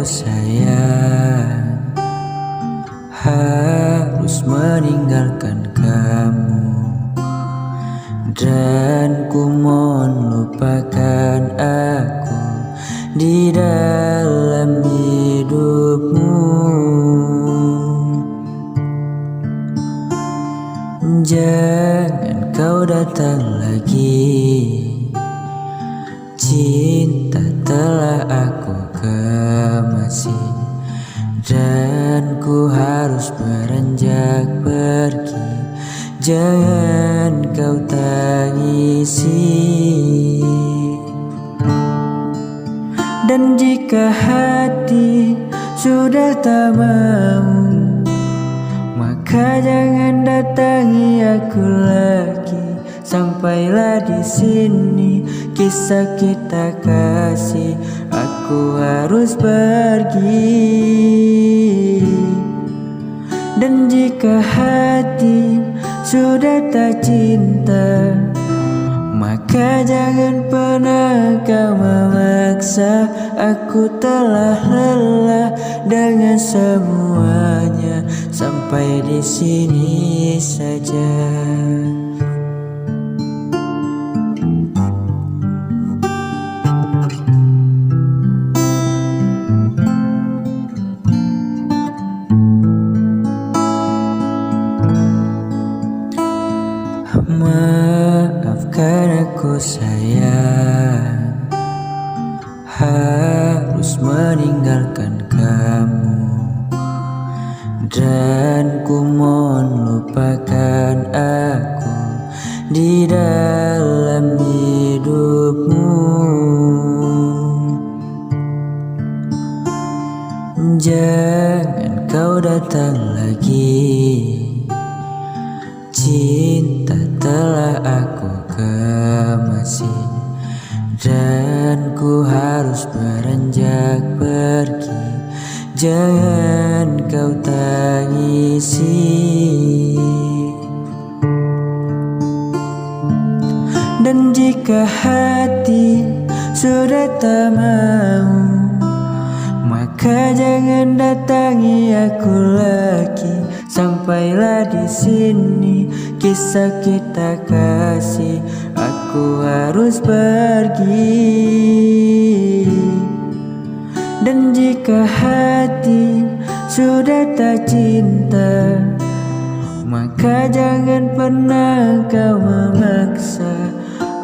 sayang, harus meninggalkan kamu, dan ku mohon lupakan aku di dalam hidupmu. Jangan kau datang lagi, cinta telah aku kemasi, dan ku harus beranjak pergi. Jangan kau tangisi, dan jika hati sudah tak mau, maka jangan datangi aku lagi. Sampailah di sini kisah kita kasih, aku harus pergi. Dan jika hati sudah tak cinta, maka jangan pernah kau memaksa. Aku telah lelah dengan semuanya, sampai di sini saja. Maafkan aku sayang, harus meninggalkan kamu, dan ku mohon lupakan aku di dalam hidupmu. Jangan kau datang lagi, cinta telah aku kemasi, dan ku harus beranjak pergi. Jangan kau tangisi, dan jika hati sudah tak mau, maka jangan datangi aku lagi. Sampailah di sini kisah kita kasih, aku harus pergi. Dan jika hati sudah tak cinta, maka jangan pernah kau memaksa.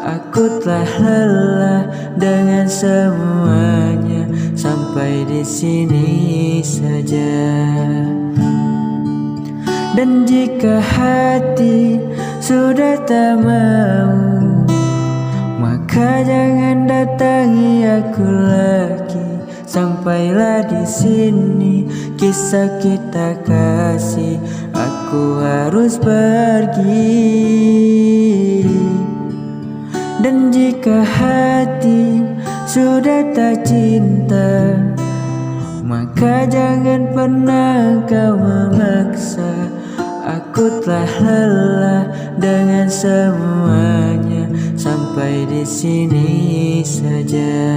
Aku telah lelah dengan semuanya, sampai di sini saja. Dan jika hati sudah tak mau, maka jangan datangi aku lagi. Sampailah di sini kisah kita kasih, aku harus pergi. Dan jika hati sudah tak cinta, maka jangan pernah kau memaksa. Aku telah lelah dengan semuanya, sampai di sini saja.